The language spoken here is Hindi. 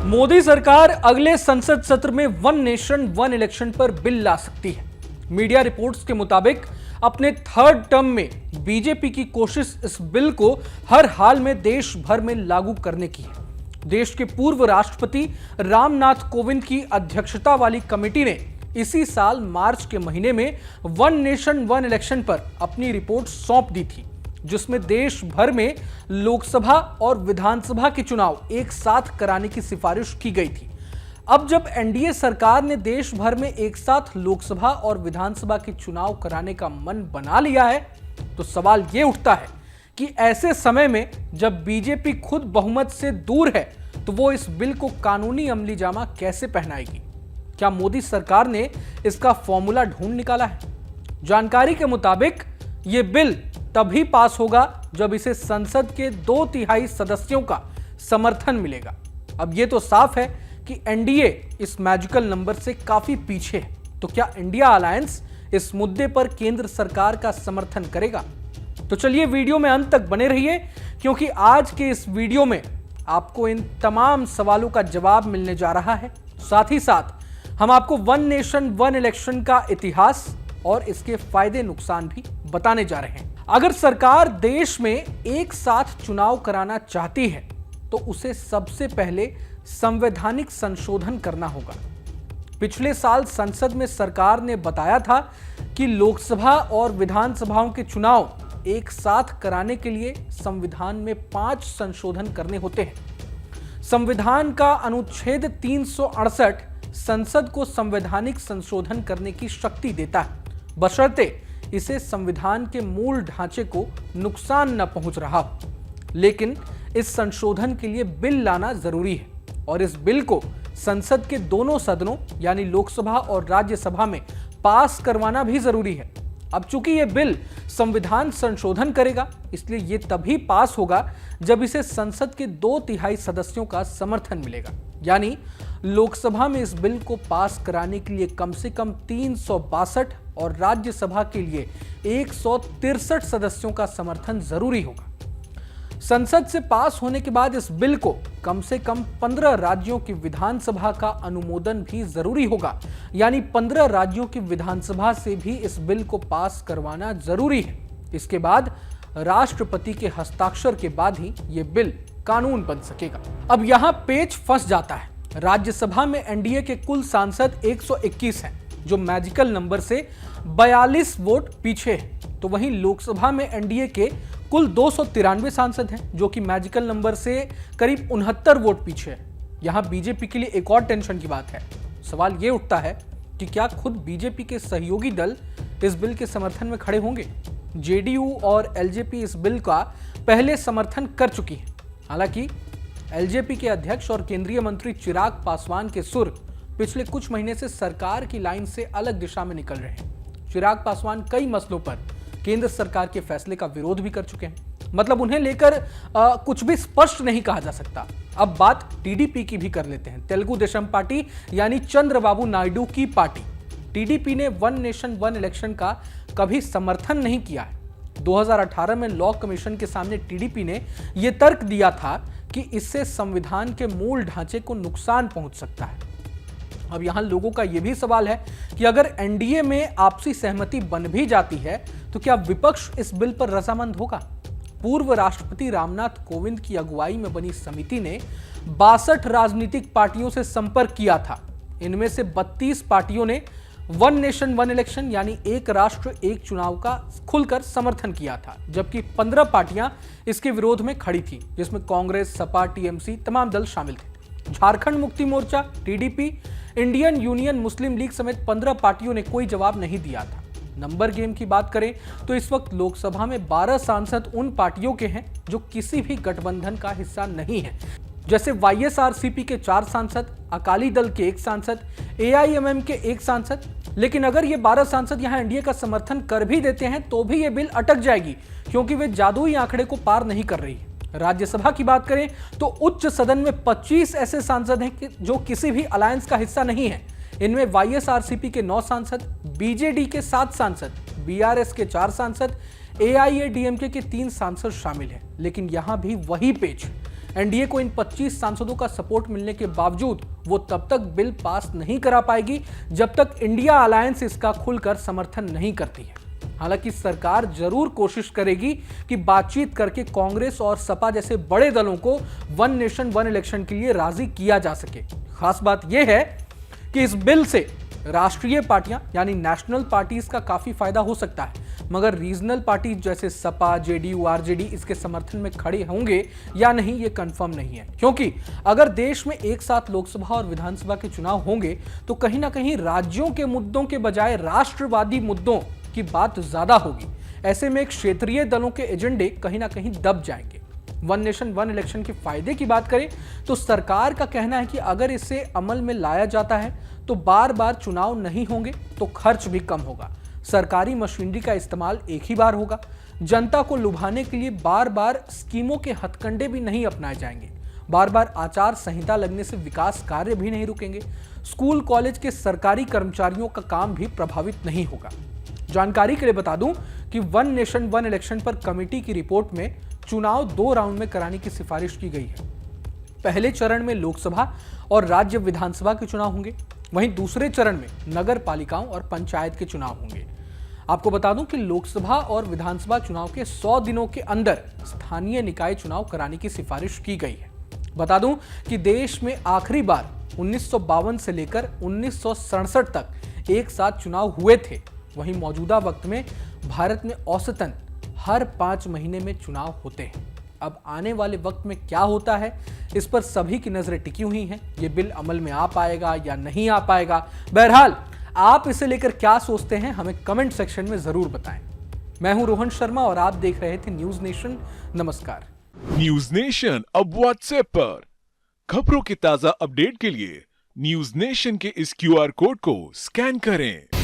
मोदी सरकार अगले संसद सत्र में वन नेशन वन इलेक्शन पर बिल ला सकती है। मीडिया रिपोर्ट्स के मुताबिक अपने थर्ड टर्म में बीजेपी की कोशिश इस बिल को हर हाल में देश भर में लागू करने की है। देश के पूर्व राष्ट्रपति रामनाथ कोविंद की अध्यक्षता वाली कमेटी ने इसी साल मार्च के महीने में वन नेशन वन इलेक्शन पर अपनी रिपोर्ट सौंप दी थी, जिसमें देश भर में लोकसभा और विधानसभा के चुनाव एक साथ कराने की सिफारिश की गई थी। अब जब एनडीए सरकार ने देश भर में एक साथ लोकसभा और विधानसभा के चुनाव कराने का मन बना लिया है, तो सवाल यह उठता है कि ऐसे समय में जब बीजेपी खुद बहुमत से दूर है, तो वो इस बिल को कानूनी अमली जामा कैसे पहनाएगी? क्या मोदी सरकार ने इसका फॉर्मूला ढूंढ निकाला है? जानकारी के मुताबिक यह बिल तभी पास होगा जब इसे संसद के 2/3 सदस्यों का समर्थन मिलेगा। अब यह तो साफ है कि एनडीए इस मैजिकल नंबर से काफी पीछे है। तो क्या इंडिया अलायंस इस मुद्दे पर केंद्र सरकार का समर्थन करेगा? तो चलिए वीडियो में अंत तक बने रहिए, क्योंकि आज के इस वीडियो में आपको इन तमाम सवालों का जवाब मिलने जा रहा है। साथ ही साथ हम आपको वन नेशन वन इलेक्शन का इतिहास और इसके फायदे नुकसान भी बताने जा रहे हैं। अगर सरकार देश में एक साथ चुनाव कराना चाहती है, तो उसे सबसे पहले संवैधानिक संशोधन करना होगा। पिछले साल संसद में सरकार ने बताया था कि लोकसभा और विधानसभाओं के चुनाव एक साथ कराने के लिए संविधान में 5 संशोधन करने होते हैं। संविधान का अनुच्छेद 368 संसद को संवैधानिक संशोधन करने की शक्ति देता है, बशर्ते इसे संविधान के मूल ढांचे को नुकसान न पहुंच रहा हो। लेकिन इस संशोधन के लिए बिल लाना जरूरी है, और इस बिल को संसद के दोनों सदनों यानी लोकसभा और राज्यसभा में पास करवाना भी जरूरी है। अब चूंकि यह बिल संविधान संशोधन करेगा, इसलिए यह तभी पास होगा जब इसे संसद के 2/3 सदस्यों का समर्थन मिलेगा। यानी लोकसभा में इस बिल को पास कराने के लिए कम से कम 362 और राज्यसभा के लिए 163 सदस्यों का समर्थन जरूरी होगा। संसद से पास होने के बाद इस बिल को कम से कम 15 राज्यों की विधानसभा का अनुमोदन भी जरूरी होगा। यानी 15 राज्यों की विधानसभा से भी इस बिल को पास करवाना जरूरी है। इसके बाद राष्ट्रपति के हस्ताक्षर के बाद ही यह बिल कानून बन सकेगा। अब यहां पेच फंस जाता है। राज्यसभा में एनडीए के कुल सांसद 121 हैं, जो मैजिकल नंबर से 42 वोट पीछे हैं। तो वहीं लोकसभा में एनडीए के कुल 293 सांसद हैं, जो कि मैजिकल नंबर से करीब 69 वोट पीछे है। यहां बीजेपी के लिए एक और टेंशन की बात है। सवाल यह उठता है कि क्या खुद बीजेपी के सहयोगी दल इस बिल के समर्थन में खड़े होंगे? जेडीयू और एलजेपी इस बिल का पहले समर्थन कर चुकी है। हालांकि एलजेपी के अध्यक्ष और केंद्रीय मंत्री चिराग पासवान के सुर पिछले कुछ महीने से सरकार की लाइन से अलग दिशा में निकल रहे हैं। चिराग पासवान कई मसलों पर केंद्र सरकार के फैसले का विरोध भी कर चुके हैं। मतलब उन्हें लेकर कुछ भी स्पष्ट नहीं कहा जा सकता। अब बात टीडीपी की भी कर लेते हैं। तेलुगु देशम पार्टी यानी चंद्रबाबू नायडू की पार्टी। टीडीपी ने वन नेशन वन इलेक्शन का कभी समर्थन नहीं किया है। 2018 में लॉ कमीशन के सामने टीडीपी ने यह तर्क दिया था कि इससे संविधान के मूल ढांचे को नुकसान पहुंच सकता है। अब यहां लोगों का यह भी सवाल है कि अगर एनडीए में आपसी सहमति बन भी जाती है, तो क्या विपक्ष इस बिल पर रजामंद होगा? पूर्व राष्ट्रपति रामनाथ कोविंद की अगुवाई में बनी समिति ने 62 राजनीतिक पार्टियों से संपर्क किया था। इनमें से 32 पार्टियों ने वन नेशन वन इलेक्शन यानी एक राष्ट्र एक चुनाव का खुलकर समर्थन किया था, जबकि 15 पार्टियां इसके विरोध में खड़ी थी, जिसमें कांग्रेस, सपा, टीएमसी तमाम दल शामिल थे। Jharkhand Mukti Morcha, TDP, Indian union मुस्लिम लीग समेत 15 पार्टियों ने कोई जवाब नहीं दिया था। नंबर गेम की बात करें तो इस वक्त लोकसभा में 12 सांसद उन पार्टियों के हैं जो किसी भी गठबंधन का हिस्सा नहीं है, जैसे वाईएसआरसीपी के 4 सांसद, अकाली दल के 1 सांसद, एआईएमएम के 1 सांसद। लेकिन अगर ये 12 सांसद यहां एनडीए का समर्थन कर भी देते हैं, तो भी ये बिल अटक जाएगी, क्योंकि वे जादुई आंकड़े को पार नहीं कर रही है। राज्यसभा की बात करें तो उच्च सदन में 25 ऐसे सांसद हैं जो किसी भी अलायंस का हिस्सा नहीं है। इनमें वाईएसआरसीपी के 9 सांसद, बीजेडी के 7 सांसद, बीआरएस के 4 सांसद, एआईएडीएमके के 3 सांसद शामिल हैं। लेकिन यहां भी वही पेच, एनडीए को इन 25 सांसदों का सपोर्ट मिलने के बावजूद वो तब तक बिल पास नहीं करा पाएगी जब तक इंडिया अलायंस इसका खुलकर समर्थन नहीं करती है। हालांकि सरकार जरूर कोशिश करेगी कि बातचीत करके कांग्रेस और सपा जैसे बड़े दलों को वन नेशन वन इलेक्शन के लिए राजी किया जा सके। खास बात यह है कि इस बिल से राष्ट्रीय पार्टियां यानी नेशनल पार्टीज का काफी फायदा हो सकता है, मगर रीजनल पार्टी जैसे सपा, जेडीयू, आरजेडी इसके समर्थन में खड़े होंगे या नहीं ये कंफर्म नहीं है। क्योंकि अगर देश में एक साथ लोकसभा और विधानसभा के चुनाव होंगे तो कहीं ना कहीं राज्यों के मुद्दों के बजाय राष्ट्रवादी मुद्दों की बात ज्यादा होगी। ऐसे में क्षेत्रीय दलों के एजेंडे कहीं ना कहीं दब जाएंगे। वन नेशन वन इलेक्शन के फायदे की बात करें तो सरकार का कहना है कि अगर इसे अमल में लाया जाता है तो बार बार चुनाव नहीं होंगे, तो खर्च भी कम होगा, सरकारी मशीनरी का इस्तेमाल एक ही बार होगा, जनता को लुभाने के लिए बार बार स्कीमों के हथकंडे भी नहीं अपनाए जाएंगे, बार बार आचार संहिता लगने से विकास कार्य भी नहीं रुकेंगे, स्कूल कॉलेज के सरकारी कर्मचारियों का काम भी प्रभावित नहीं होगा। जानकारी के लिए बता दूं कि वन नेशन वन इलेक्शन पर कमेटी की रिपोर्ट में चुनाव 2 राउंड में कराने की सिफारिश की गई है। पहले चरण में लोकसभा और राज्य विधानसभा के चुनाव होंगे, वहीं दूसरे चरण में नगर पालिकाओं और पंचायत के चुनाव होंगे। आपको बता दूं कि लोकसभा और विधानसभा चुनाव के 100 दिनों के अंदर स्थानीय निकाय चुनाव कराने की सिफारिश की गई है। बता दूं कि देश में आखिरी बार 1952 से लेकर 1967 तक एक साथ चुनाव हुए थे। वहीं मौजूदा वक्त में भारत में औसतन हर 5 महीने में चुनाव होते हैं। अब आने वाले वक्त में क्या होता है, इस पर सभी की नजरें टिकी हुई हैं। ये बिल अमल में आ पाएगा या नहीं आ पाएगा, बहरहाल आप इसे लेकर क्या सोचते हैं हमें कमेंट सेक्शन में जरूर बताएं। मैं हूं रोहन शर्मा और आप देख रहे थे न्यूज नेशन। नमस्कार। न्यूज नेशन अब व्हाट्सएप पर खबरों के ताजा अपडेट के लिए न्यूज नेशन के इस QR कोड को स्कैन करें।